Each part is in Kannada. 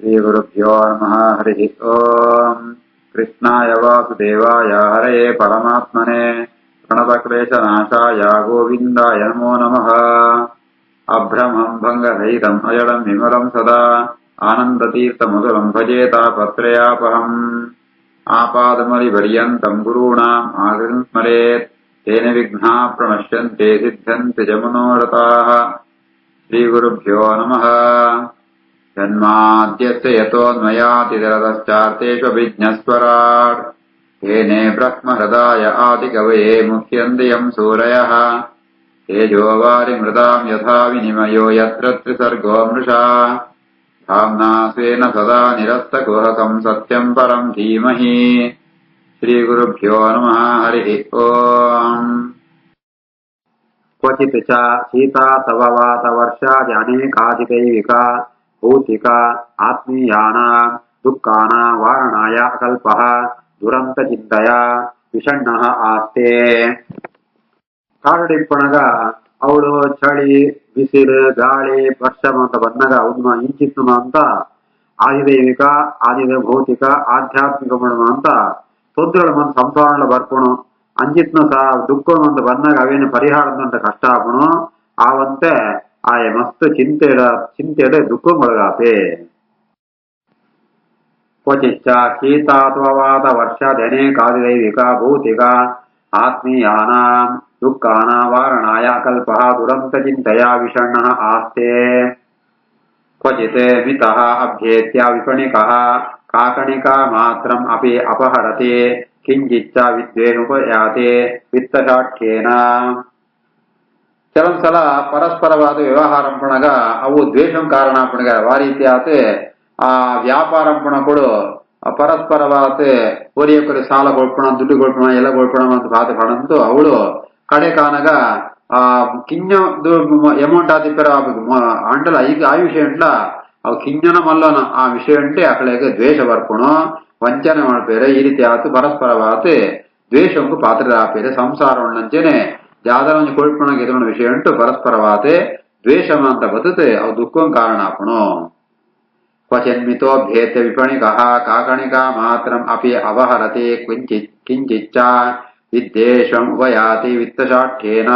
श्रीगुरुभ्यो नमः। हरिः ओम्। कृष्णाय वासुदेवाय हरये परमात्मने प्रणतक्लेशनाशाय गोविन्दाय नमो नमः। अभ्रमम् भङ्गरहितम् अजडम् विमलम् सदा आनन्दतीर्थमधुरम् भजेतापत्रयापहम्। आपादमलिपर्यन्तम् गुरूणाम् आगतिम् स्मरेत् तेन विघ्नाः प्रणश्यन्ते सिद्ध्यन्ति च मनोरथाः। श्रीगुरुभ्यो नमः। जन्माद्यस्य यतोऽन्वयातिरतश्चार्तेष्वभिज्ञस्वराट् येने ब्रह्महृदाय आदिकवये मुह्यन्ति सूरयः। तेजोवारिमृताम् यथा विनिमयो यत्र त्रिसर्गो मृषा धाम्ना स्वेन सदा निरस्तकुहकम् सत्यम् परम् धीमहि। श्रीगुरुभ्यो नमः। हरिः ओम्। क्वचित् च शीतातववातवर्षाद्यनेकाधिदैविका भौतिका आत्मीयानाम् दुःखानाम् वारणाय अकल्पः दुरन्तचिन्तया विषण्णः आस्ते। ಕಾರಡಿಪ್ಪಣಗ ಅವಳು ಚಳಿ ಬಿಸಿಲು ಗಾಳಿ ವರ್ಷಮ ಅಂತ ಬಂದಾಗ ಅವನ್ನ ಇಂಚಿತ್ತು ಅಂತ ಆದಿದೈವಿಕ ಆದಿದ ಭೌತಿಕ ಆಧ್ಯಾತ್ಮಿಕ ಮಡಮ ಅಂತ ತೊಂದರೆಗಳು ಮಂತ್ ಸಂಸಾರಗಳ ಬರ್ಪಣು ಅಂಜಿತ್ನ ದುಃಖ ಅಂತ ಬಂದಾಗ ಅವೇನು ಪರಿಹಾರದ ಕಷ್ಟ ಆಪಣು ಆವಂತೆ ಆಯ ಮಸ್ತ್ ಚಿಂತೆಡೆ ದುಃಖ ಒಳಗಾಪೆ. ಕ್ವಚಿಚ್ಚ ಶೀತಾತ್ವವಾದ ವರ್ಷಾದನೇಕಾದಿದೈವಿಕ ಭೌತಿಕ ಆತ್ಮೀಯಾನಾಂ ದುಃಖಾನಾಂ ವಾರಣಾಯ ಅಕಲ್ಪಃ ದುರಂತಚಿಂತಯಾ ವಿಷಣ್ಣಃ ಆಸ್ತೆ. ಕ್ವಚಿತ್ ಮಿತಃ ಅಭ್ಯೇತ್ಯ ವಿಪಣಿಕಃ ಕಾಕಣಿಕಾ ಮಾತ್ರಂ ಅಪಿ ಅಪಹರತೆ ಕಿಂಚಿಚ್ಚ ವಿದ್ವೇನುಪಯಾತೆ ವಿತ್ತಶಾಠ್ಯೇನ. ಕೆಲವೊಂದ್ಸಲ ಪರಸ್ಪರವಾದ ವ್ಯವಹಾರಂಪಣಗ ಅವು ದ್ವೇಷಂ ಕಾರಣಪಣಗ ವಾರೀತಿಯಾತ್ ಆ ವ್ಯಾಪಾರಂಪಣ ಕೊಡು ಪರಸ್ಪರವಾದ ಒರಿಯೊಕರು ಸಾಲ ಕೊಳ್ಪಣ ದುಡ್ಡು ಕೊಳ್ಪಣ ಎಲ್ಲ ಕೊಳ್ಪಣ ಅಂತ ಬಾಧೆ ಪಡಂತು ಅವಳು ಕಡೆ ಕಾನಗ ಆ ಕಿಂಜ ಅಮೌಂಟ್ ಆದಿಪ್ಪರ ಅಂಟಲ ಈಗ ಆ ವಿಷಯ ಅಂಟ್ಲ ಅವು ಕಿಂಜನ ಮಲ್ಲನ ಆ ವಿಷಯ ಅಂಟೆ ಅಕಳೆಗೆ ದ್ವೇಷ ಬರ್ಪಣು ವಂಚನೆ ಮಾಡ್ಪೇರೆ ಈ ರೀತಿ ಆತು ಪರಸ್ಪರವಾದ ದ್ವೇಷಂಕು ಪಾತ್ರರಾಪೇರೆ ಸಂಸಾರ ಉಳ್ಳಂಚೆನೆ ಜಾದರ ಕೊಳ್ಪಣ ಎದುರಣ ವಿಷಯ ಅಂಟು ಪರಸ್ಪರವಾದ ದ್ವೇಷಮ ಅಂತ ಬದುತೆ ಅವು ದುಃಖಂ ಕಾರಣ ಆಪಣು. ಕ್ವಚಿನ್ಮಿತೋಭ್ಯೇತ್ಯ ವಿಪಣಿಕಃ ಕಾಕಣಿಕಾ ಮಾತ್ರಂ ಅಪಿ ಅವಹರತೆ ಕಿಂಚಿಚ್ಚ ವಿದ್ವೇಷಂ ಉಪಯಾತಿ ವಿತ್ತಶಾಠ್ಯೇನ.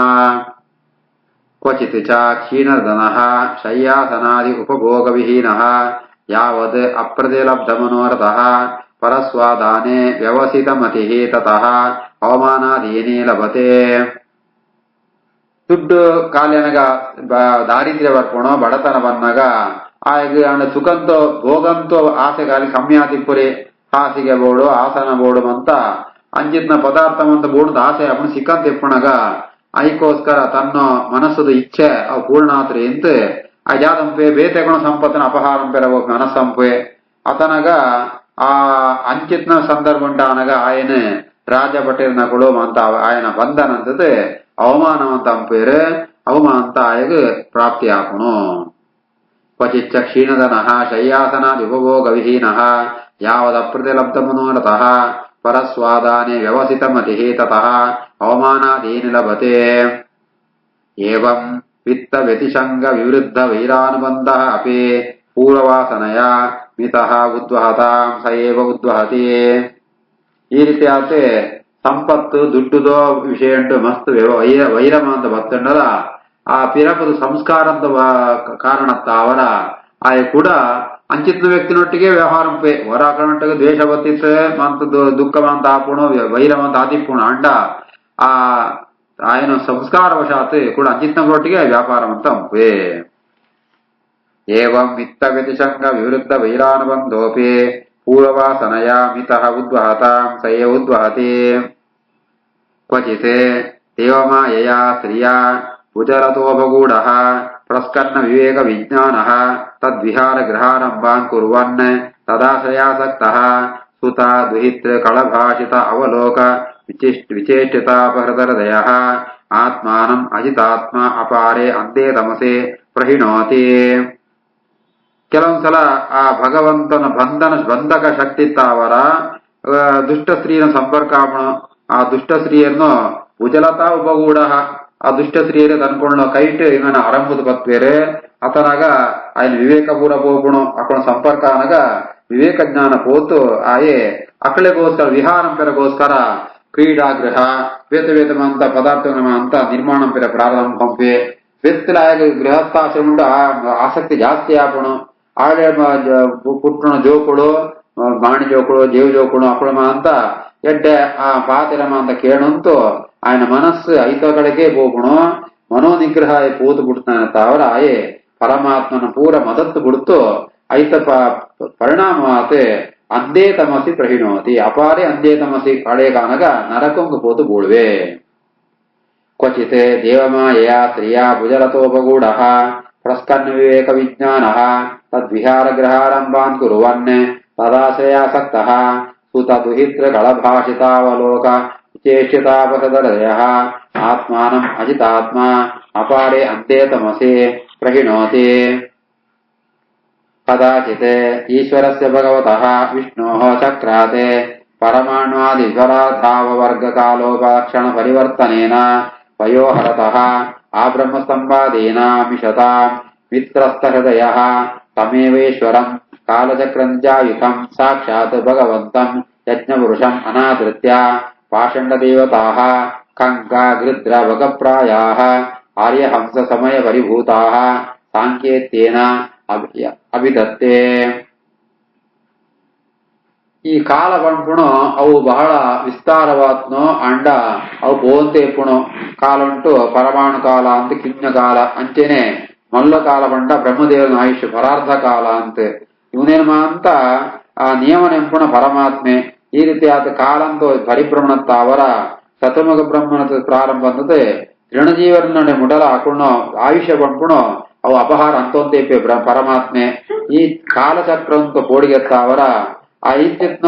ಕ್ವಚಿತ್ ಚ ಕ್ಷೀಣಧನಃ ಶಯ್ಯಾಸನಾದಿ ಉಪಭೋಗವಿಹೀನಃ ಯಾವದ್ ಅಪ್ರತಿಲಬ್ಧಮನೋರಥಃ ಪರಸ್ವಾದಾನೆ ವ್ಯವಸಿತಮತಿಃ ತತಃ ಅವಮಾನಾದೀನಿ ಲಭತೆ. ದುಡ್ಡು ಕಾಲಿನಗ ದಾರಿದ್ರ್ಯ ಬರ್ಪಣೋ ಬಡತನ ಬಂದಾಗ ಆಗ ಸುಖಂತೋ ಭೋಗಂತೋ ಆಸೆ ಗಾಲಿ ಕಮ್ಮಿ ಆತಿಪ್ಪುರಿ ಹಾಸಿಗೆ ಬೋಡು ಆಸನ ಬೋಡು ಅಂತ ಅಂಜಿತ್ನ ಪದಾರ್ಥ ಅಂತ ಬೋಡದ ಆಸೆ ಅವನು ಸಿಕ್ಕಂತ ಇಪ್ಪಣಗ ಐಕೋಸ್ಕರ ತನ್ನ ಮನಸ್ಸದ ಇಚ್ಛೆ ಅವು ಪೂರ್ಣ ಆತ್ರಿ ಅಂತ ಅಜಾದಂಪೆ ಬೇತೆಗುಣ ಸಂಪತ್ತಿನ ಅಪಹಾರಂ ಪೆರಬೇಕು ಮನಸ್ಸಂಪೆ ಅತನಗ ಆ ಅಂಚಿತ್ನ ಸಂದರ್ಭ ಉಂಟ ಅನಗ ಆಯನ ರಾಜ ಭಟೇರ್ನ ಕೊಡು ಅಂತ ಆಯನ ಬಂಧನಂತದ ಅವಮಾನವಂತ ಅಂಪೇರು ಅವಮಾನಂತ ಆಯಗ ಪ್ರಾಪ್ತಿ ಆಪಣು. ಕ್ವಚಿಚ್ಚ ಕ್ಷೀಣಧನಃ ಶಯ್ಯಾಸನಾದಿ ಉಪಭೋಗವಿಹೀನಃ ಯಾವದಪ್ರತಿಲಬ್ಧಮನೋರಥಃ ಪರಸ್ವಾದಾನೆ ವ್ಯವಸಿತಮತಿಃ ತತಃ ಅವಮಾನಾದೀನಿ ಲಭತೆ. ಏವಂ ವಿತ್ತ ವ್ಯತಿಶಂಗ ವಿವೃದ್ಧ ವೈರಾನುಬಂಧಃ ಅಪಿ ಪೂರ್ವವಾಸನಯ ಮಿತಃ ಉದ್ವಹತಾಂ ಸ ಏವ ಉದ್ವಹತಿ. ಈ ರೀತಿ ಆತೆ ಸಂಪತ್ತು ದುಡ್ಡುದೋ ವಿಷಯ ಉಂಟು ಮಸ್ತ್ ವೈರಮ ಅಂತ ಬತ್ತಂಡಲ ಆ ಪಿರಪದ ಸಂಸ್ಕಾರ ಅಂತ ಕಾರಣತ್ತ ಅವರ ಆಯ ಕೂಡ ಅಂಚಿತ್ನ ವ್ಯಕ್ತಿನೊಟ್ಟಿಗೆ ವ್ಯವಹಾರಂಪೆ ಹೊರಾಕನೊಟ್ಟಿಗೆ ದ್ವೇಷ ಬತ್ತಿತ್ತು ಮಂತ ದುಃಖವಂತ ಆಪುಣು ವೈರವಂತ ಆದಿಪ್ಪುಣ ಅಂಡ ಆ ಆಯನ ಸಂಸ್ಕಾರ ವಶಾತ್ ಕೂಡ ಅಂಚಿತ್ನೊಟ್ಟಿಗೆ ವ್ಯಾಪಾರವಂತ ಅಂಪೆ. ಏವಂ ವಿತ್ತ ವ್ಯತಿಶಂಗ ವಿವೃದ್ಧ ವೈರಾನುಬಂಧೋಪಿ ಪೂರ್ವವಾಸನಯ ಮಿತಃ ಉದ್ವಹತಾಂ ಸ ಏವ ಉದ್ವಹತಿ. ಕ್ವಚಿತ್ ದೇವಮಾಯಯಾ ಸ್ತ್ರಿಯಾ ಭುಜರತೋಪಗೂಢಃ ಪ್ರಸ್ಕನ್ನ ವಿವೇಕ ವಿಜ್ಞಾನಃ ತದ್ವಿಹಾರ ಗೃಹಾರಂಭಾನ್ ಕುರ್ವನ್ ತದಾಶ್ರಯಾಸಕ್ತಃ ಸುತ ದುಹಿತೃ ಕಳಭಾಷಿತ ಅವಲೋಕ ವಿಚೇಷ್ಟಿತಾಪಹೃದಯಃ ಆತ್ಮಾನಂ ಅಜಿತಾತ್ಮ ಅಪಾರೆ ಅಂದೇ ತಮಸೆ ಪ್ರಹಿಣೋತಿ. ಕೆಲವೊಂದ್ಸಲ ಆ ಭಗವಂತನ ಬಂಧಕ ಶಕ್ತಿ ಅವರ ದುಷ್ಟ ಸ್ತ್ರೀನ ಸಂಪರ್ಕ ಆ ದುಷ್ಟ ಸ್ತ್ರೀಯನ್ನು ಭುಜಲತಾ ಉಪಗೂಢ ಆ ದುಷ್ಟ ಸ್ತ್ರೀಯರೇ ತನ್ಕೊಳ್ಳೋ ಕೈಟ್ ಇವನ ಆರಂಭದ ಬತ್ವೇರೆ ಅತನಾಗ ఆయన వివేకపూర పోగుణం అక్కడ సంపర్క అనగా వివేక జ్ఞాన పోతూ ఆయే అక్కಳೆಗೋಸ್ಕರ విహారం పెరಗೋಸ್ಕರ ಕ್ರೀಡಾಗೃಹ ವೇತವೇತಮಂತ ಪದಾರ್ಥಗಳಂತ ನಿರ್ಮಾಣಂ ಪೆರ ಪ್ರಾರಂಭಂ ಪೆ ವ್ಯಕ್ತಿಲಾಯ ಗೃಹಸ್ಥಾಶ್ರಮ ಆಸಕ್ತಿ ಜಾಸ್ತಿ ಆಪಣು ಆಳೆ ಪುಟ್ಟಣ ಜೋಕುಳು ಬಾಣಿ ಜೋಕುಳು ದೇವ್ ಜೋಕುಳು ಅಪ್ಪಳಮ ಅಂತ ಎಡ್ಡೆ ಆ ಪಾತಿರಮ ಅಂತ ಕೇಳಂತೂ ఆయన మనస్సు ఐతಗಳಿಗೆ పోగుణು మనోనిగ్రಹ పోತು ಬಿಡ್ತಾನೆ ತಾವರ ಆಯೆ ಪರಮಾತ್ಮನ ಪೂರ ಮದತ್ತು ಬಿಡ್ತು ಐತ ಪರಿಣಾಮಾತ್ ಅಂದೇ ತಮಸಿ ಪ್ರಹಿಣೋತಿ ಅಪಾರೆ ಅಂದೇ ತಮಸಿ ಕಳೆಗಾನಗ ನರಕೊಂಗ ಪೋತು ಬೂಳ್ವೆ ಕ್ವಚಿತ್ ದೇವಮಾಯಾ ಸ್ತ್ರೀಯಾ ಭುಜರತೋಪಗೂಢ ಪ್ರಸ್ಕನ್ನ ವಿವೇಕ ವಿಜ್ಞಾನ ತದ್ವಿಹಾರ ಗೃಹಾರಂಭಾನ್ ಕುರುವನ್ ತದಾಶ್ರಯಾಸಕ್ತಃ ಸುತ ದುಹಿತ್ರ ಕಳಭಾಷಿತಾವಲೋಕ ಚೇಷ್ಟಿತಾಪಸದರಯ ಆತ್ಮಾನಂ ಅಜಿತಾತ್ಮ ಅಪಾರೆ ಅಂತೆ ತಮಸೆ ಪ್ರಹಿಣೋತಿ ಕದಾಚಿತ್ ಈಶ್ವರಸ್ಯ ಭಗವತಃ ವಿಷ್ಣೋಃ ಚಕ್ರಾತೆ ಪರಮಾಣ್ವಾದಿಜ್ವರಾಧಾವವರ್ಗಕಾಲೋಪಲಕ್ಷಣ ಪರಿವರ್ತನೇನ ವಯೋಹರತಃ ಆಬ್ರಹ್ಮಸ್ತಂಭಾದೇನ ಮಿಷತಾಂ ಮಿತ್ರಸ್ಥಹೃದಯಃ ತಮೇವೇಶ್ವರಂ ಕಾಲಚಕ್ರಂಜಾಯುತಂ ಸಾಕ್ಷಾತ್ ಭಗವಂತಂ ಯಜ್ಞಪುರುಷಂ ಅನಾದೃತ್ಯ ಪಾಷಂಡದೇವತಾಃ ಕಂಕ ಗೃದ್ರ ಭಗಪ್ರಾಯಾಃ ಆರ್ಯಹಂಸ ಸಮಯ ಪರಿಭೂತಾಃ ಸಾಂಕೇತ್ಯೇನ ಅಭಿದತ್ತೆ ಈ ಕಾಲ ಬಂದ್ಪುಣು ಅವು ಬಹಳ ವಿಸ್ತಾರವಾತ್ನೋ ಅಂಡ ಅವು ಪೋಂತೆ ಪುಣು ಕಾಲ ಉಂಟು ಪರಮಾಣು ಕಾಲ ಅಂತ ಕಿಜ್ಞ ಕಾಲ ಅಂಚೆನೆ ಮಲ್ಲ ಕಾಲ ಬಂಡ ಬ್ರಹ್ಮದೇವನ ಆಯುಷ್ಯ ಪರಾರ್ಧ ಕಾಲ ಅಂತ ಇವನೇನ್ಮ ಅಂತ ಆ ನಿಯಮನೆಂಪುಣ ಪರಮಾತ್ಮೆ ಈ ರೀತಿ ಆತ ಕಾಲಂತೂ ಪರಿಭ್ರಮಣತ್ತ ಅವರ ಶತಮುಖ ಬ್ರಹ್ಮಣ ಪ್ರಾರಂಭ ಅಂದತೆ ತೃಣಜೀವನ ಮುಡಲ ಹಾಕೊಂಡು ಆಯುಷ್ಯ ಬಂದ್ಪುಣು ಅವು ಅಪಹಾರ ಅಂತೊಂದೇಪೆ ಪರಮಾತ್ಮೆ ಈ ಕಾಲಚಕ್ರ ಅಂತ ಬೋಡಿಗೆತ್ತ ಅವರ ಆ ಇದ್ದಿತ್ನ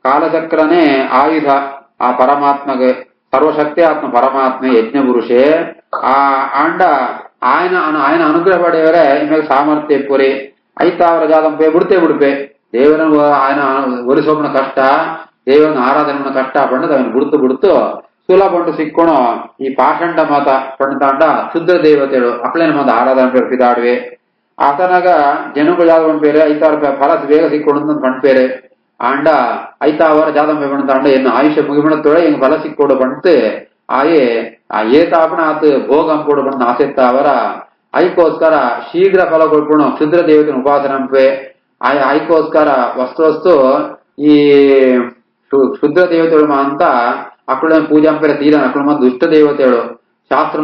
ಕಾಲಚಕ್ರನೇ ಆಯುಧ ಆ ಪರಮಾತ್ಮಗೆ ಸರ್ವಶಕ್ತಿ ಆತ್ಮ ಪರಮಾತ್ಮೆ ಯಜ್ಞ ಪುರುಷೇ ಆ ಅಂಡ ఆయన అనుగ్రహ పడేవరే ఇమెకు సామర్థ్య పురి ಐತಾವರ ಜಾದಂಪೆ ಬಿಡುಪೆ ದೇವರನ್ನು ఆయన ಒಲಿಸೋಮನ ಕಷ್ಟ ದೇವರನ್ನ ಆರಾಧನೆ ಕಷ್ಟ ಪಂಡದ ಅವನು ಬಿಡ್ತು ಸುಲಭ ಬಂಡು ಸಿಕ್ಕೋಣ ಈ ಪಾಷಂಡ ಮತ ಪಂಡತಾಂಡ ಶುದ್ಧ ದೇವತೆಗಳು ಅಕ್ಲೇನ ಮಂದ ಆರಾಧನೆ ಪೇರು ಪಿದಾಡುವೆ ಆತನಾಗ ಜನಗಳು ಜಾದ ಪೇರೆ ಐತಾವರ ಫಲ ಬೇಗ ಸಿಕ್ಕೊಂಡು ಪಂಡ್ಪೇರೆ ಆಂಡ ಐತಾವರ ಜಾದಂಪೆ ಪಂಡತಾಂಡ ಎನ್ನು ಆಯುಷ್ಯ ಮುಗಿಬಿಡತ್ತೋಳೆ ಹೆಂಗ್ ಫಲ ಸಿಕ್ಕೋಡು ಪಂಡ್ತೆ ಆಯೇ ಆ ಏತಾಪಣ ಆತ ಭೋಗಂ ಕೂಡ ಬಂದ ಆಸೆತ್ತಾವರ ಐಕೋಸ್ಕರ ಶೀಘ್ರ ಫಲ ಕೊಡ್ಕೊಂಡು ಕ್ಷುದ್ರ ದೇವತೆನ ಉಪಾಸನಂಪೆ ಐಕೋಸ್ಕರ ವಸ್ತು ಈ ಕ್ಷುದ್ರ ದೇವತೆಗಳು ಅಂತ ಅಕ್ಕಳ ಪೂಜಾಂಪೆರ ತೀರ ಅಕ್ಕಳ ದುಷ್ಟ ದೇವತೆಗಳು ಶಾಸ್ತ್ರ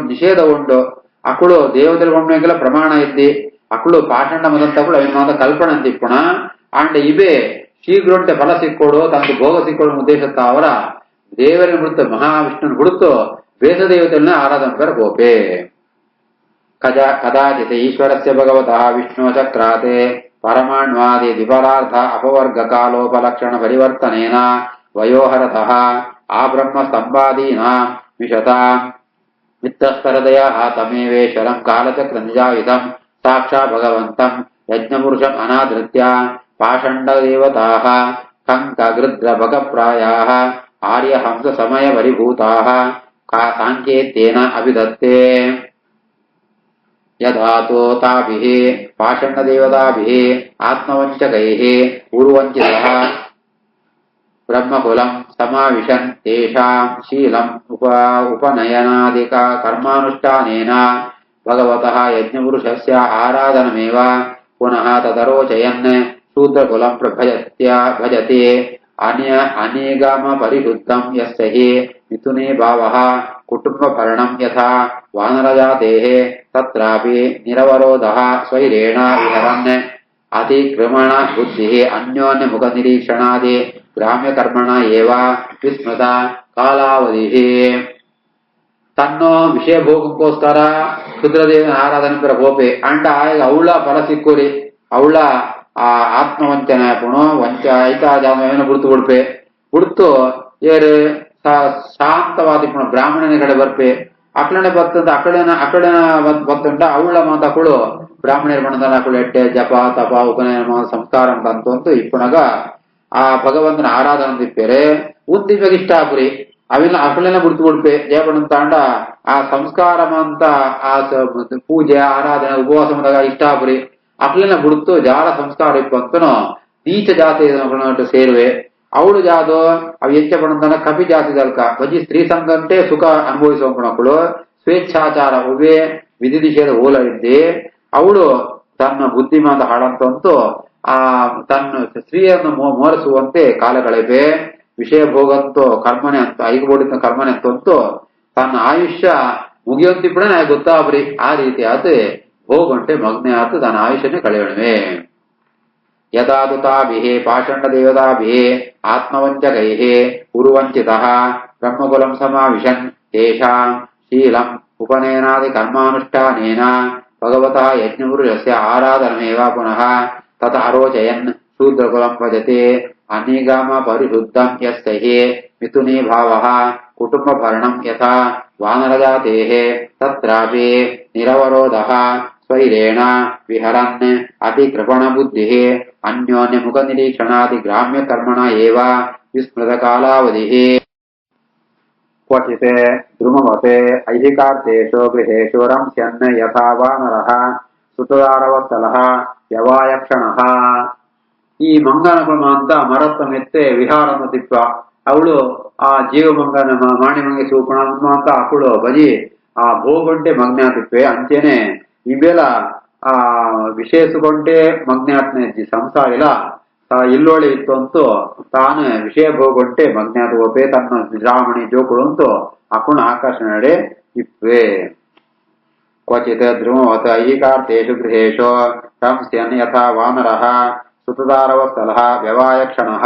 ನಿಷೇಧ ಉಂಟು ಅಕ್ಕಳು ದೇವತೆಗಳು ಒಮ್ಮೆಗೆಲ್ಲ ಪ್ರಮಾಣ ಇದ್ದಿ ಅಕ್ಕಳು ಪಾಷಂಡ ಮದಂತಕ್ಕಳು ಅವಿನ ಮಾತ ಕಲ್ಪನೆ ಅಂತಿಪ್ಪಣ ಅಂಡ್ ಇವೇ ಶೀಘ್ರ ಉಂಟೆ ಫಲ ಸಿಕ್ಕೋಡು ತಂದು ಭೋಗ ಸಿಕ್ಕೋಡು ಉದ್ದೇಶತ್ತ ಅವರ ದೇವರನ್ನು ಬಿಡುತ್ತು ಮಹಾವಿಷ್ಣುನ ಬಿಡುತ್ತು ವೇದ ದೇವತೆಗಳನ್ನ ಆರಾಧನೆ ಪೇರ ಗೋಪೆ ಕದಾಚಿತ್ ಈಶ್ವರಸ್ಯ ಭಗವತಃ ವಿಷ್ಣು ಚಕ್ರಾತೆ ಪರಮಾಣ್ವಾದಿ ದ್ವಿಪರಾರ್ಧ ಅಪವರ್ಗ ಕಾಲೋಪಲಕ್ಷಣ ಪರಿವರ್ತನೇನ ವಯೋಹರತಃ ಆ ಬ್ರಹ್ಮ ಸ್ತಂಭಾದೀನಾಂ ವಿಶತಾಂ ಮಿತ್ರಸ್ತರದಯಃ ತಮೇವೇಶ್ವರಂ ಕಾಲಚಕ್ರ ನಿಜಾಯುಧಂ ಸಾಕ್ಷಾ ಭಗವಂತಂ ಯಜ್ಞಪುರುಷಂ ಅನಾದೃತ್ಯ ಪಾಷಂಡ ದೇವತಾಃ ಕಂಕ ಗೃದ್ರ ಭಗಪ್ರಾಯಾಃ ಆರ್ಯಹಂಸ ಸಮಯ ಪರಿಭೂತಾಃ ಸಾಂಕೇತ್ಯೇನ ಅಭಿದತ್ತೆ ಯದಾತೋ ತಾಭಿಃ ಪಾಷಂಡದೇವತಾಭಿಃ ಆತ್ಮವಂಚಕೈಃ ಊರ್ವಂಚಿತಃ ಬ್ರಹ್ಮಕುಲಂ ಸಮಾವಿಶನ್ ತೇಷಾಂ ಶೀಲಂ ಉಪನಯನಾದಿಕ ಕರ್ಮಾನುಷ್ಠಾನೇನ ಭಗವತಃ ಯಜ್ಞಪುರುಷಸ್ಯ ಆರಾಧನಮೇವ ಪುನಃ ತದರೋಚಯನ್ ಶೂದ್ರಕುಲಂ ಭಜತೆ ಅನೇಗಮ ಪರಿಶುದ್ಧಂ ಯಸ್ಯ ಹಿ ಮಿಥುನೇ ಭಾವಃ ಕುಟುಂಬ ಭರಣಂ ಯಥಾ ವಾನರಜಾತೇಃ ತತ್ರಾಪಿ ನಿರವರೋಧಃ ಸ್ವೈರೇಣ ವಿಹರನ್ ಅತಿಕ್ರಮಣ ಬುದ್ಧಿಃ ಅನ್ಯೋನ್ಯ ಮುಖ ನಿರೀಕ್ಷಣಾದಿ ಗ್ರಾಮ್ಯ ಕರ್ಮಣ ಏವ ವಿಸ್ಮೃತ ಕಾಲಾವಧಿಃ ತನ್ನೋ ವಿಷಯ ಭೋಗಕ್ಕೋಸ್ಕರ ಕ್ಷುದ್ರದೇವನ ಆರಾಧನೆ ಪರ ಗೋಪೆ ಅಂಡ ಆಗ ಅವಳ ಫಲ ಸಿಕ್ಕುರಿ ಅವಳ ಆ ಆತ್ಮವಂಚನೆ ಪುಣೋ ವಂಚ ಐತಾ ಜಾಮೇನ ಬಿಡ್ತು ಏರು ಶಾಂತವಾದಿ ಪುಣ ಬ್ರಾಹ್ಮಣನ ಕಡೆ ಬರ್ಪೆ ಅಕ್ಕಳನೆ ಬರ್ತಂತ ಅಕ್ಕಳನ ಬರ್ತಂಟ ಅವಳ ಮಾತಕ್ಕಳು ಬ್ರಾಹ್ಮಣರ ಬಣ್ಣದ ಅಕ್ಕಳು ಎಟ್ಟೆ ಜಪ ತಪ ಉಪನಯನ ಸಂಸ್ಕಾರ ಅಂತ ಇಪ್ಪಣಗ ಆ ಭಗವಂತನ ಆರಾಧನೆ ತಿಪ್ಪೇರೆ ಉದ್ದಿಮೆಗೆ ಇಷ್ಟ ಆಪುರಿ అవి అట్లనే గుర్తుపడిపోయి జయపడంతాండ ఆ సంస్కారం అంతా ఆ పూజ ఆరాధన ఉపవాసముగా ಇಷ್ಟಾಪುರಿ ಅಟ್ಲನೆ ಬಿಡುತ್ತು ಜಾರ ಸಂಸ್ಕಾರ ಇಪ್ಪಂತನು ನೀಚ ಜಾತಿ ಸೇರುವೆ ಅವಳು ಜಾದು ಅವು ಎಂಚ ಪಡಂತಾನ ಕಪಿ ಜಾತಿ ದಲ್ಕ ಬಜಿ ಸ್ತ್ರೀ ಸಂಘ ಅಂತೆ ಸುಖ ಅನುಭವಿಸೋಣಕ್ಕಳು ಸ್ವೇಚ್ಛಾಚಾರ ಉವೆ ವಿಧಿ ನಿಷೇಧ ಹೋಲಿದ್ದೆ ಅವಳು ತನ್ನ ಬುದ್ಧಿಮಾಂದ ಹಾಳಂತಂತೂ ಆ ತನ್ನ ಸ್ತ್ರೀಯನ್ನು ಮೋರಿಸುವಂತೆ ಕಾಲ ಕಳೆಪೆ ವಿಷಯ ಭೋಗಂತೂ ಕರ್ಮನೆ ಅಂತ ಐಗಬೋಡಿದ ಕರ್ಮನೆ ಅಂತಂತೂ ತನ್ನ ಆಯುಷ್ಯ ಮುಗಿಯೊಂತಿಪ್ಪಡೆ ನನಗೆ ಗೊತ್ತಾಬ್ರಿ ಆ ರೀತಿ ಆತ ಹೋಗಂಟೆ ಮಗ್ನೆ ಆತ ತನ್ನ ಆಯುಷ್ಯನೇ ಕಳೆಯೋಣವೆ ಯದಾದು ತಾಭಿಃ ಪಾಷಂಡ ದೇವತಾಭಿಃ ಆತ್ಮವಂಚಕೈಃ ಉರುವಂಚಿತಃ ಬ್ರಹ್ಮಕುಲಂ ಸಮಾವಿಶನ್ ತೇಷಾಂ ಶೀಲಂ ಉಪನಯನಾದಿ ಕರ್ಮಾನುಷ್ಠಾನೇನ ಭಗವತಃ ಯಜ್ಞಪುರುಷಸ್ಯ ಆರಾಧನಮೇವ ಪುನಃ ತತ ಅರೋಚಯನ್ ಶೂದ್ರಕುಲಂ ಭಜತೆ ಅನಿಗಮ ಪರಿಶುದ್ಧಂ ಯಸ್ಯ ಮಿಥುನೇ ಭಾವಃ ಕುಟುಂಬ ಭರಣಂ ಯಥಾ ವಾನರಜಾತೇಃ ತತ್ರಾಪಿ ನಿರವರೋಧಃ ಸ್ವೈರೇಣ ವಿಹರನ್ ಅತಿಕೃಪಣ ಬುದ್ಧಿಃ ಅನ್ಯೋನ್ಯ ಮುಖ ನಿರೀಕ್ಷಣಾದಿ ಗ್ರಾಮ್ಯ ಕರ್ಮಣ ಏವ ವಿಸ್ಮೃತ ಕಾಲಾವಧಿಃ ಕ್ವಚಿತ್ ದ್ರುಮವತೆ ಐಹಿಕಾರ್ಥೇಷು ಗೃಹೇಷು ರಂಸ್ಯನ್ ಯಥಾ ವಾನರಃ ಸುತದಾರವತ್ಸಲಃ ಯವಾಯಕ್ಷಣಃ ಈ ಮಂಗನಕುಮ ಅಂತ ಮರತ್ತ ಮೆತ್ತೆ ವಿಹಾರನ್ನು ತಿಪ್ಪ ಅವಳು ಆ ಜೀವ ಮಂಗನ ಮಾಣಿಮಂಗೆ ಸೂಪಣ ಅಂತ ಅಕ್ಕಳು ಬಜಿ ಆ ಭೋಗಂಟೆ ಮಗ್ನಾತಿಪ್ಪೆ ಅಂಚೆನೆ ಇವೆಲ್ಲ ಆ ವಿಶೇಷಗೊಂಟೆ ಮಗ್ನಾತ್ನ ಸಂಸಾರಿಲ ಇಲ್ಲೋಳಿ ಇತ್ತು ಅಂತೂ ತಾನು ವಿಷಯ ಭೋಗಂಟೆ ಮಗ್ನಾತ ಒಪ್ಪೆ ತನ್ನ ದ್ರಾವಣಿ ಜೋಕುಳು ಅಂತೂ ಅಕ್ಕಳ ಆಕರ್ಷಣೆ ಇಪ್ಪೆ ಕ್ವಚಿತ್ ಧ್ರುವವತ್ ಐಹಿಕಾರ್ಥೇಷು ಗೃಹೇಷು ರಂಸ್ಯನ್ ಯಥಾ ವಾನರಃ ಸುತದಾರವತ್ಸಲಃ ವ್ಯವಾಯಕ್ಷಣಃ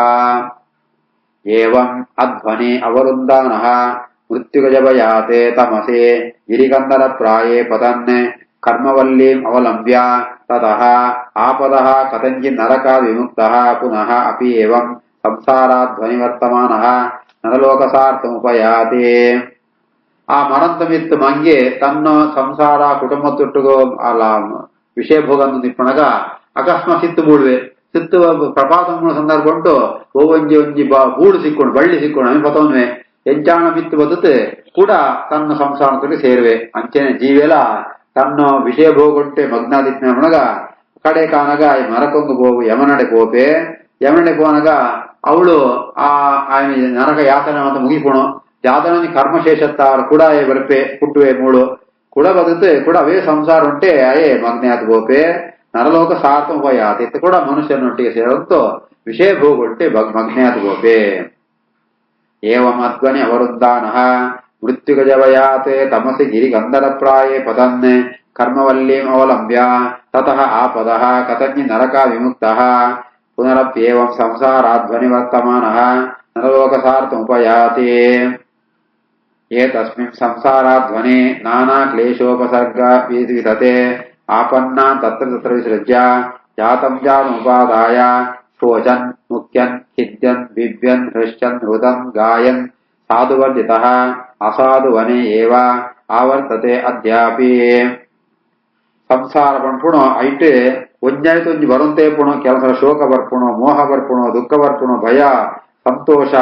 ಏವಂ ಅಧ್ವನಿ ಅವರುಂದಾನಃ ಮೃತ್ಯುಗಜಭಯಾತೆ ತಮಸೆ ಗಿರಿಗಂಧರ ಪ್ರಾಯೇ ಪತನ್ ಕರ್ಮವಲ್ಲೀಂ ಅವಲಂಬ್ಯ ತತಃ ಆಪದಃ ಕಥಂಚಿತ್ ನರಕಾದ್ ವಿಮುಕ್ತಃ ಪುನಃ ಅಪಿ ಏವಂ ಸಂಸಾರಾಧ್ವನಿವರ್ತಮಾನಃ ನರಲೋಕಸಾರ್ಥಮುಪಯಾತಿ ಆ ಮರಂತಮಿತ್ತು ಮಂಗೆ ತನ್ನ ಸಂಸಾರ ಕುಟುಂಬತ್ತೊಟ್ಟಿಗೂ ಅಲ್ಲ ವಿಷಯ ಭೋಗನ್ನು ನಿಪ್ಪಣಗ ಅಕಸ್ಮಾತ್ ಸಿತ್ತು ಬೂಡುವೆ ಸಿತ್ತು ಪ್ರಪಾತ ಸಂದರ್ಭ ಉಂಟು ಒಂಜಿ ಒಂಜಿ ಬೂಡು ಸಿಕ್ಕೊಂಡು ಬಳ್ಳಿ ಸಿಕ್ಕೊಂಡು ಅವಿ ಪತವನ್ವೆ ಎಂಚಾಣ ಬಿತ್ತು ಬದುತ್ತೆ ಕೂಡ ತನ್ನ ಸಂಸಾರದಲ್ಲಿ ಸೇರುವೆ ಅಂಚೆನೆ ಜೀವೆಲ ತನ್ನ ವಿಷಯ ಭೋಗುಂಟೆ ಮಗ್ನಾದಿತ್ನ ಮುಣಗ ಕಡೆ ಕಾನಗ ಮರಕೊಂದು ಬೋಗು ಯಮನಡೆ ಪೋಪೆ ಯಮನಡೆ ಪೋನಗ ಅವಳು ಆ ನರಕ ಯಾತನೆ ಅಂತ ಮುಗಿಪುಣು ಯಾತನ ಕರ್ಮಶೇಷತ್ತ ಕೂಡ ಬರ್ಪೆ ಕುಟ್ಟುವೆ ಮೂಳು ಕೂಡ ಬದುತ್ತೆ ಕೂಡ ಅವೇ ಸಂಸಾರ ಉಂಟೆ ಅಯೇ ಮಗ್ನಾತ್ ಬೋಪೆ ನರಲೋಕ ಸಾರ್ಥಮುಪಯಾತಿ ಕೂಡ ಮನುಷ್ಯನೊಟ್ಟಿಗೆ ಸೇರಂತೂ ವಿಷಯ ಭೋಗುಂಟೆ ಮಗ್ನಾತ್ ಗೋಪೆ ಏವಂ ಅಧ್ವನಿ ಅವರುದ್ಧಾನಃ ಮೃತ್ಯುಗಜವಯಾತೆ ತಮಸಿ ಗಿರಿಗಂಧರ ಪ್ರಾಯೇ ಪತನ್ ಕರ್ಮವಲ್ಲೀಂ ಅವಲಂಬ್ಯ ತತಃ ಆಪದಃ ಕಥಂಚಿ ನರಕಾ ವಿಮುಕ್ತಃ ಪುನರಪ್ಯೇವಂ ಸಂಸಾರಾಧ್ವನಿವರ್ತಮಾನಃ ನರಲೋಕಸಾರ್ಥಮುಪಯಾತಿ ಏತಸ್ಮಿನ್ ಸಂಸಾರಾಧ್ವನಿ ನಾನಾ ಕ್ಲೇಶೋಪಸರ್ಗ ವಿಧತೆ आपन्ना तत्र तत्र विसृज्य जातं जातमुपादाय शोचन् मुख्यन् खिद्यन् बिभ्यन् हृष्यन् हृदं गायन् साधुवर्जितः असाधुवने एव आवर्तते अद्यापि ಸಂಸಾರ ಬರ್ಪುಣೋ ಐಟೆ ಒಂಜಾಯ್ತು ಒಂಜಿ ಬರುಂತೆ ಪುಣೋ ಕೆಲಸ ಶೋಕ ಬರ್ಪುಣೋ ಮೋಹ ಬರ್ಪುಣೋ ದುಃಖ ಬರ್ಪುಣೋ ಭಯ ಸಂತೋಷ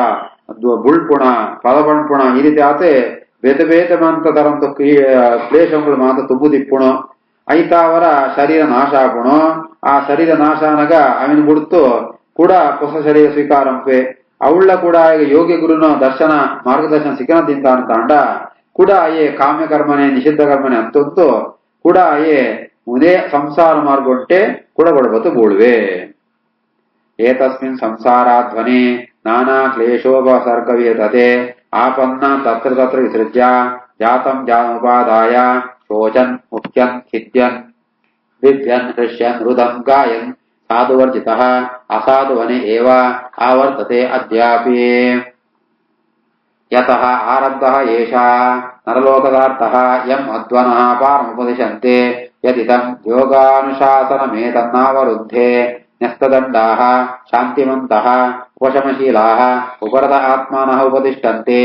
ಬುಳ್ಪುಣ ಪದ ಬಣ್ಪುಣ ಈ ರೀತಿ ಆತೆ ಬೇತೆ ಬೇತೆ ಮಂತ ತರಂತ ಕ್ಲೇಶಗಳು ಮಾತ್ರ ತುಂಬುದಿಪ್ಪುಣೋ ಐತಾವರ ಶರೀರ ನಾಶ ಆಗುಣೋ ಆ ಶರೀರ ನಾಶ అనಗ ಅವನು ಬಿಡುತ್ತು ಕೂಡ ಹೊಸ ಶರೀರ ಸ್ವೀಕಾರಂಪೆ ಅವಳ ಕೂಡ ಈಗ ಯೋಗಿ ಗುರುನ ದರ್ಶನ ಮಾರ್ಗದರ್ಶನ ಸಿಕ್ಕನದಿಂದ ಅಂತಾಂಡ ಕೂಡ ಅಯೇ ಕಾಮ್ಯ ಕರ್ಮನೆ ನಿಷಿದ್ಧ ಕರ್ಮನೆ ಅಂತಂತೂ ಕೂಡ ಅಯೇ ಮುದೇ ಸಂಸಾರ ಮಾರ್ಗೊಂಟೆ ಕೂಡ ಬಡಬತ್ತು ಬೂಳುವೆ ಏತಸ್ಮಿನ್ ಸಂಸಾರಾಧ್ವನಿ ನಾನಾ ಕ್ಲೇಶೋಪಸರ್ಗವಿಯತತೆ ಆಪನ್ನ ತತ್ರ ತತ್ರ ವಿಸೃಜ್ಯ ಜಾತಂ ಜಾನುಪಾದಾಯ ಶೋಚನ್ ಮುಖ್ಯನ್ ಖಿದ್ಯನ್ ಬಿಭ್ಯನ್ ಹೃಷ್ಯನ್ ಹೃದಂ ಗಾಯನ್ ಸಾಧುವರ್ಜಿತಃ ಅಸಾಧುವನೆ ಏವ ಆವರ್ತತೆ ಅದ್ಯಾಪಿ ಯತಃ ಆರಬ್ಧಃ ಏಷಃ ನರಲೋಕದಾರ್ಥಃ ಯಂ ಅಧ್ವನಃ ಪಾರಮುಪದಿಶಂತೆ ಯದಿದಂ ಯೋಗಾನುಶಾಸನಮೇತನ್ನಾವರುದ್ಧೇ ನ್ಯಸ್ತದಂಡಾಃ ಶಾಂತಿಮಂತಃ ಉಪಶಮಶೀಲಾಃ ಉಪರತ ಆತ್ಮಾನಃ ಉಪತಿಷ್ಠಂತೆ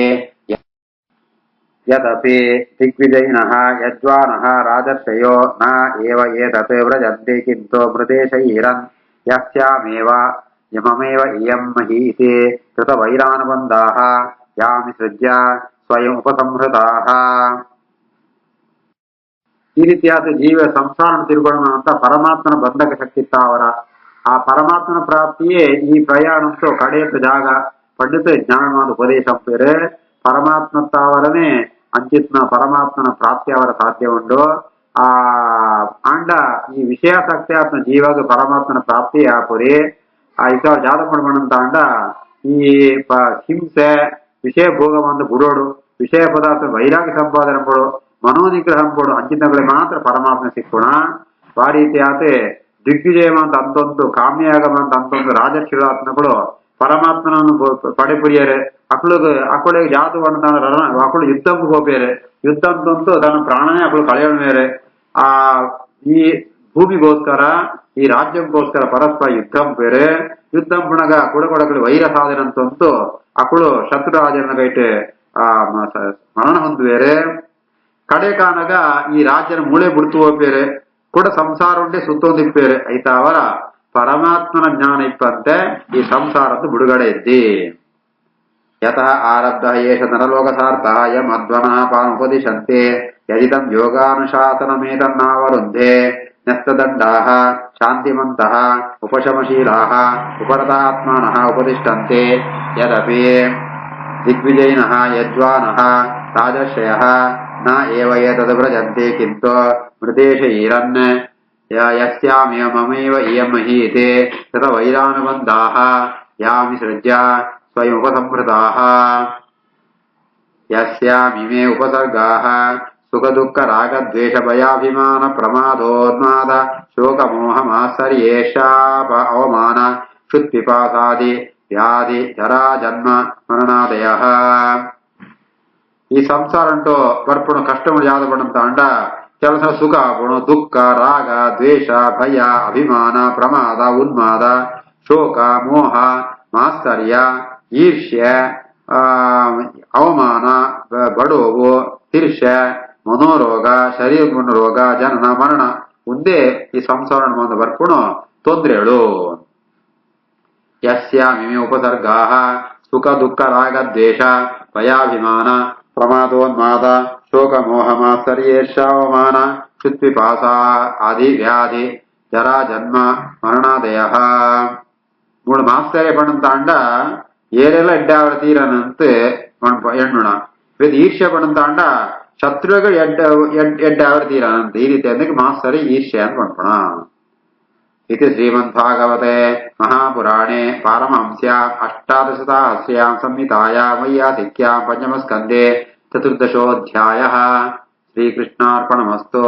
ಯದಪಿ ದಿಗ್ವಿಜಯಿನಃ ಯಜ್ವಾನಃ ರಾಜರ್ಷಯೋ ನ ಏವ ಏತತ್ ವ್ರಜಂತೆ ಕಿಂತು ಮೃದೇಶೈರನ್ ಯಸ್ಯಾಮೇವ ಯಮಮೇವ ಇಯಂ ಮಹೀತಿ ಕೃತವೈರಾನುಬಂಧಾಃ ಯಾಮಿಸೃಜ್ಯ ಸ್ವಯಂ ಉಪಸಂಹೃತಾಃ. ಈ ರೀತಿಯಾದ ಜೀವ ಸಂಸಾರ ತಿರುಗೋಣ ಅಂತ ಪರಮಾತ್ಮನ ಬಂಧಕ ಶಕ್ತಿ ಅವರ ಆ ಪರಮಾತ್ಮನ ಪ್ರಾಪ್ತಿಯೇ ಈ ಪ್ರಯಾಣಂತೂ ಕಡೆಯತ್ತ ಜಾಗ ಪಂಡಿತ ಜ್ಞಾನವಾದ ಉಪದೇಶ ಪೇರೆ ಪರಮಾತ್ಮತ್ತವರನೇ ಅಂಚಿತ್ನ ಪರಮಾತ್ಮನ ಪ್ರಾಪ್ತಿ ಅವರ ಸಾಧ್ಯ ಉಂಟು. ಆ ಆಂಡ ಈ ವಿಷಯಾಸಕ್ತಿ ಆತ್ಮ ಜೀವಾಗ ಪರಮಾತ್ಮನ ಪ್ರಾಪ್ತಿ ಆಪುರಿ ಆ ಇಕ ಜಾದ ಮಾಡ್ಬಂತ ಅಂಡ ಈ ಹಿಂಸೆ ವಿಷಯ ಭೋಗವಂತ ಬಿಡೋಡು ವಿಷಯ ಪದಾರ್ಥ ವೈರಾಗ್ಯ ಸಂಪಾದನೆ ಪಡು ಮನೋನಿಗ್ರಹ ಪಡು ಅಂಚಿತಗಳಿಗೆ ಮಾತ್ರ ಪರಮಾತ್ಮ ಸಿಕ್ಕೋಣ. ಆ ರೀತಿಯಾತೆ ದಿಗ್ವಿಜಯವಂತ ಅಂತೊಂದು ಕಾಮ್ಯಾಗಮಂತ ಅಂತೊಂದು ರಾಜಕ್ಷಿಳಾತ್ಮಗಳು ಪರಮಾತ್ಮನನ್ನು ಪಡೆಪುರಿಯರೆ ಅಕ್ಕಳಿಗೆ ಜಾತು ಅಕ್ಕಳು ಯುದ್ಧಕ್ಕೆ ಹೋಗ್ಬೇರೆ ಯುದ್ಧ ಅಂತಂತೂ ತನ್ನ ಪ್ರಾಣನೇ ಅಕ್ಕಳು ಕಳೆಯೋಣ ಬೇರೆ. ಆ ಈ ಭೂಮಿಗೋಸ್ಕರ ಈ ರಾಜ್ಯಕ್ಕೋಸ್ಕರ ಪರಸ್ಪರ ಯುದ್ಧಂ ಬೇರೆ ಯುದ್ಧಂ ಪುಣಗ ಕುಡಕೊಡಗಳು ವೈರ ಸಾಧನೆ ಅಂತಂತೂ ಅಕ್ಕಳು ಶತ್ರುರಾಜನ ಕೈಟ್ ಮರಣ ಹೊಂದುವೇರೆ. ಕಡೆ ಕಾನಗ ಈ ರಾಜ್ಯನ ಮೂಳೆ ಬಿಡ್ತು ಹೋಗ್ಬೇರೆ ಕೂಡ ಸಂಸಾರ ಉಂಟೆ ಸುತ್ತೊಂದಿಪ್ಪೇರೆ ಐತ ಅವರ ಪರಮಾತ್ಮನ ಜ್ಞಾನ ಇಪ್ಪಂತೆ ಈ ಸಂಸಾರದ್ದು ಬಿಡುಗಡೆ ಇದ್ದಿ. ಯತಃ ಆರಬ್ಧ ಏಷ ನರಲೋಕಸಾರ್ಥಃ ಯಂ ಅಧ್ವನಃ ಪಾನುಪದಿಶಂತೆ ಯಜಿತಂ ಯೋಗಾನುಶಾಸನಮೇತನ್ನಾವರುಂಧೆ ನ್ಯಸ್ತದಂಡಾಃ ಶಾಂತಿಮಂತಃ ಉಪಶಮಶೀಲಾಃ ಉಪರತಾತ್ಮಾನಃ ಉಪತಿಷ್ಠಂತೆ ಯದಪಿ ದಿಗ್ವಿಜಯಿನಃ ಯಜ್ವಾನಃ ರಾಜರ್ಷಯಃ ನ ಏವ ಏತದ್ ವ್ರಜಂತೆ ಕಿಂತು ಮೃದೇಶೈರನ್ ಯಸ್ಯಾಮೇವ ಮಮೇವ ಇಯಂ ಮಹೀತೆ ತತ ವೈರಾನುಬಂಧಾಃ ಯಾಮಿಸೃಜ್ಯ ಸ್ವಯಂ ಉಪಸಂಹೃತಾಃ. ಯಸ್ಯಾಮಿಮೇ ಉಪಸರ್ಗಾಃ ಸುಖ ದುಃಖ ರಾಗ ದ್ವೇಷ ಭಯಾಭಿಮಾನ ಪ್ರಮಾದೋನ್ಮಾದ ಶೋಕ ಮೋಹ ಮಾತ್ಸರ್ಯೇಷಾಪ ಅವಮಾನ ಕ್ಷುತ್ಪಿಪಾಸಾದಿ ವ್ಯಾಧಿ ಜರಾ ಜನ್ಮ ಮರಣಾದಯಃ. ಈ ಸಂಸಾರ ಅಂಟು ಬರ್ಪುಣು ಕಷ್ಟಗಳು ಯಾವ್ದು ಬಣ್ಣಂತ ಅಂಡ ಕೆಲಸ ಸುಖ ಆಪುಣು ದುಃಖ ರಾಗ ದ್ವೇಷ ಭಯ ಅಭಿಮಾನ ಪ್ರಮಾದ ಉನ್ಮಾದ ಶೋಕ ಮೋಹ ಮಾತ್ಸರ್ಯ ಈರ್ಷ್ಯ ಅವಮಾನ ಬಡೋವು ತಿರ್ಷ್ಯ ಮನೋರೋಗ ಶರೀರ ರೋಗ ಜನನ ಮರಣ ಮುಂದೆ ಈ ಸಂಸಾರ ಬಂದು ಬರ್ಪುಣು ತೊಂದರೆಗಳು. ಯಸ್ಯಾಮಿಮೇ ಉಪಸರ್ಗಾಃ ಸುಖ ದುಃಖ ರಾಗ ದ್ವೇಷ ಭಯಾಭಿಮಾನ ಪ್ರಮಾದೋನ್ಮಾದ ಶೋಕ ಮೋಹ ಮಾತ್ಸರ್ಯೇಷಾವಮಾನ ಕ್ಷುತ್ಪಿಪಾಸ ಆದಿ ವ್ಯಾಧಿ ಜರಾ ಜನ್ಮ ಮರಣಾದಯಃ. ಮೂడు ಮಾತ್ಸರ್ಯ ಪಣಂತ ಅಂಡ ಏರೆಲ್ಲ ಎಡ್ಡಾವರ ತೀರನಂತ ಎಣ್ಣುಣ ಇದು ಈರ್ಷ್ಯ ಪಣಂತ ಅಂಡ ಶತ್ರುಗಳು ಎಡ್ಡಾವರ ತೀರನಂತ ಈ ರೀತಿ ಅಂದಕ್ಕೆ ಮಾತ್ಸರ್ಯ ಈರ್ಷ್ಯ ಅಂತ ಪಣ್ಪಣ. इति श्रीमद्भागवते महापुराणे पारमहंस्यां अष्टादशसहस्र्यां संहितायां वैयासिक्यां पंचमस्कन्धे चतुर्दशोऽध्यायः. श्रीकृष्णार्पणमस्तु.